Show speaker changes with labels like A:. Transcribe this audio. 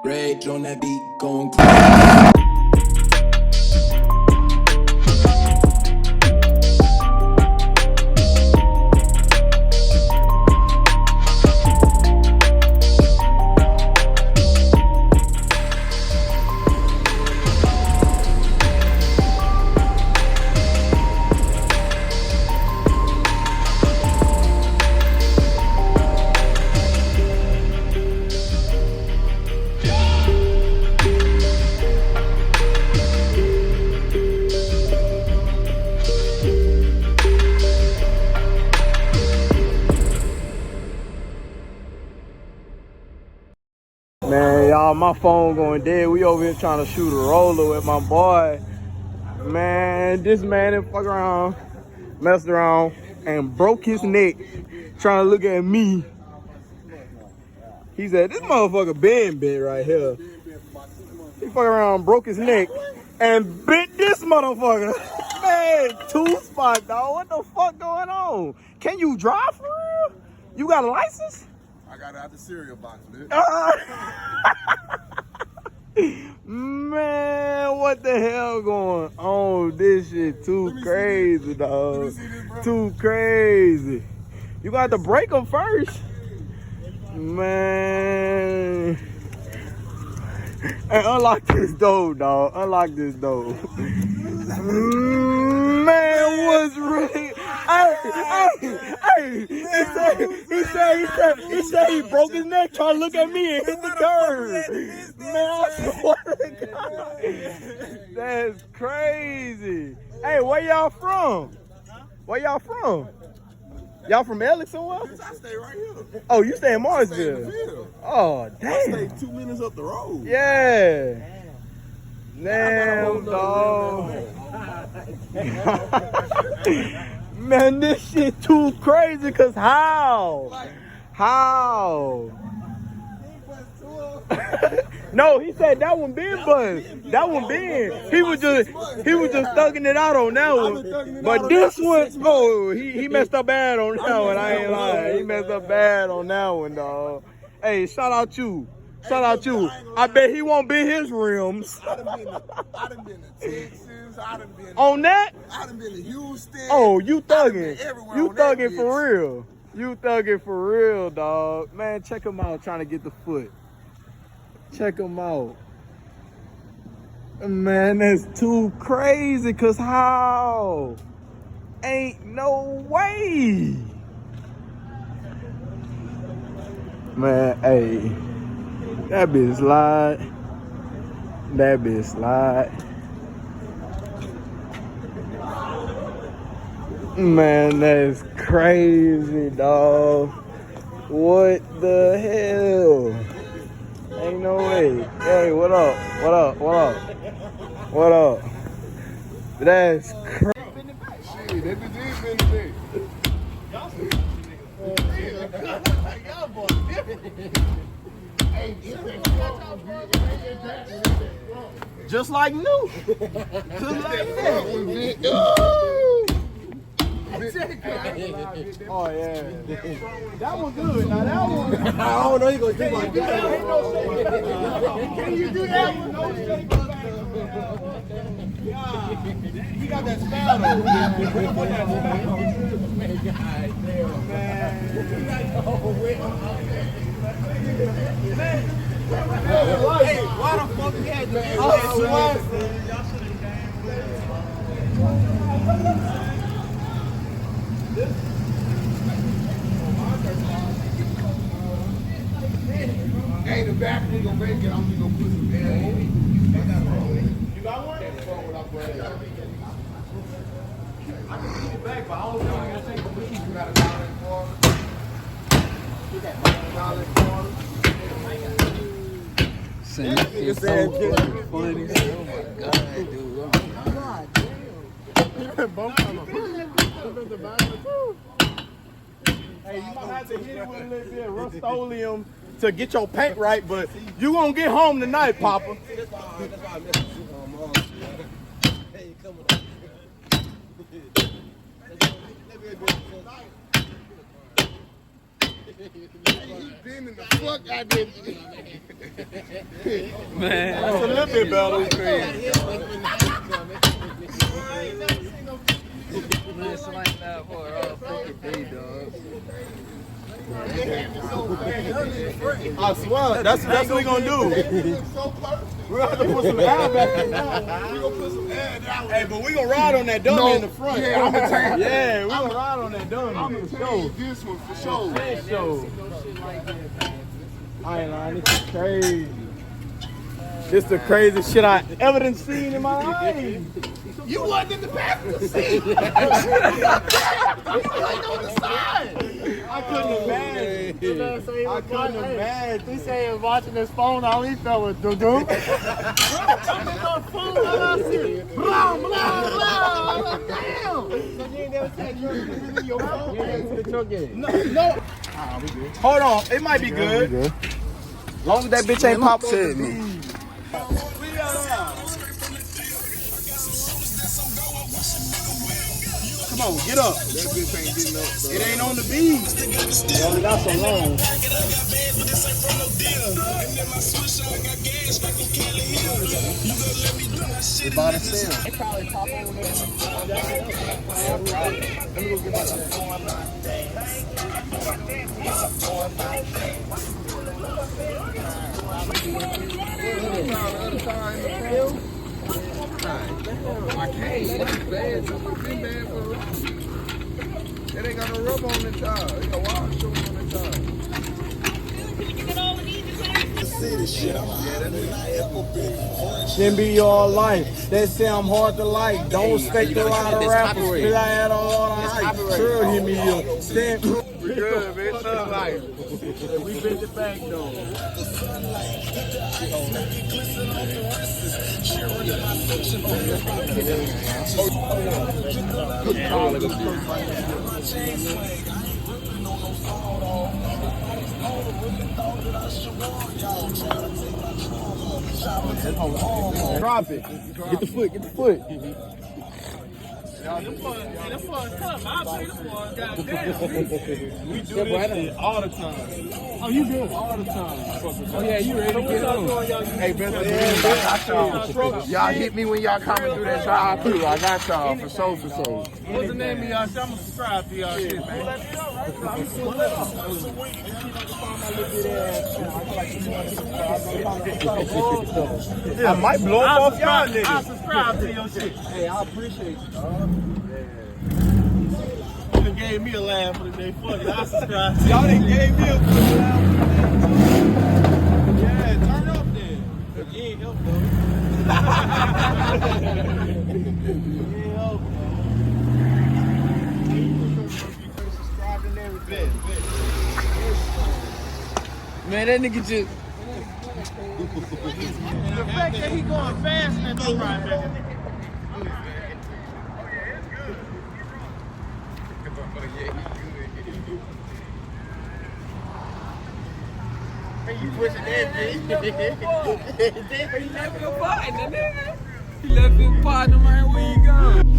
A: Rage on that beat, going crazy.
B: Man, y'all, my phone going dead. We over here trying to shoot a roller with my boy. Man, this man done fuck around, messed around, and broke his neck trying to look at me. He said, this motherfucker bent right here. He fuck around, broke his neck, and bent this motherfucker. Man, 2-spot, dog. What the fuck going on? Can you drive for real? You got a license?
C: I got it out the cereal box, man.
B: Man, what the hell going on? This shit too crazy, dog. Too crazy. You got to break them first. Man. And unlock this door, dog. Unlock this door. Man, what's really? Hey, he said he broke his neck trying to look at me and hit the curb. Man, I swear to God. That's crazy. Hey, where y'all from? Where y'all from? Y'all from Alex somewhere?
C: I stay right here.
B: Oh, you stay in Marsville?
C: Stay in the field.
B: Oh, damn.
C: I stay 2 minutes up the road.
B: Yeah. Damn, dog. Man, this shit too crazy, cause how? How? No, he said that one been buzzed. That one been. He was just thugging it out on that one. But this one, oh, he messed up bad on that one. I ain't lying. He messed up bad on that one, dog. Hey, shout out you. Shout out you. I bet he won't be his rims.
C: I done been to Texas. I done been
B: on that?
C: I done been to Houston.
B: Oh, you thugging.
C: You
B: thugging for real. You thugging for real, dog. Man, check him out trying to get the foot. Check him out. Man, that's too crazy, cause how? Ain't no way. Man, hey. That bitch lied. That bitch lied. Man, that's crazy, dog. What the hell? Ain't no way. Hey, what up? What up? What up? What up? That's crazy.
C: Shit, that bitch is been today. Y'all boys
B: just like new. Just like that. Oh yeah. That one good. Now that one. I don't know you gonna do like that. Can you do that one? No shake. He got that style though. Hey, why the fuck we had to do that? Y'all should have
C: Hey, the back we gonna make it. I'm gonna put some air in it. You got one? I can see it back, but I don't know. I gotta take the weed. You got a dollar and quarter. You got $1 quarter.
B: That shit so fucking funny. Oh my god, dude. Oh my god, damn. Both of them. Hey, you might have to hit it with a little bit of Rust-Oleum to get your paint right, but you gonna get home tonight, Papa.
C: That's why I messed with you on Mars. Hey, come on. Then in the fuck I did.
B: Man, that's a little bit better.
D: Man, slang that for all fucking day, dog.
B: I swear, that's what we gonna do. We're gonna have to put some air back in now.
C: We gonna put some air down.
B: Hey, but we gonna ride on that dummy in the front.
C: Yeah, I'm gonna take.
B: Yeah, we gonna ride on that dummy.
C: I'm gonna tell this one for sure.
B: Show. I ain't lying, this is crazy. This the craziest shit I ever done seen in my life.
C: You wasn't in the passenger seat. You wasn't on the side.
B: I couldn't imagine. I couldn't imagine.
E: He said he was watching his phone, all he felt was doo-doo. Blah, blah, blah. Damn. So you ain't never take your phone? No.
B: Hold on, it might be good. Long as that bitch ain't pop said me. Come on, get up.
C: That bitch ain't getting up.
B: It ain't on the beat.
E: You only got so long.
B: It bought a sale.
E: They probably pop over there. Let me go get my
C: I can't. It's bad. It's been bad for it ain't got no rubber on the tire. It got wild shit on the tire.
B: Shouldn't be your life. They say I'm hard to like. Don't respect a lot of rappers. Feel I had a lot of hype. Sure, hit me up. Stand.
C: We good, man. Son life.
E: We bent it back though.
B: Drop it. Get the foot. Get the foot.
E: We do this shit
B: all the time.
E: Oh, you good? All the time. Oh, yeah, you ready to get on?
C: Hey, y'all hit me when y'all coming through that drive through. I got y'all for sure.
E: What's the name of y'all shit? I'm going to subscribe to y'all shit, man.
B: I might blow up off y'all
E: I'll
B: niggas.
E: subscribe to your shit.
B: Hey, I appreciate you.
E: You done gave me a laugh for the day. Fuck it, I'll subscribe to you.
B: Y'all done gave me a good laugh. Yeah, turn up then.
E: You ain't help though. You ain't help
B: Subscribe and everything.
D: Man, that nigga just.
E: The fact that he going fast and go right back.
D: You pushing that bitch. He left his partner, nigga. He left his partner, man. Where you going?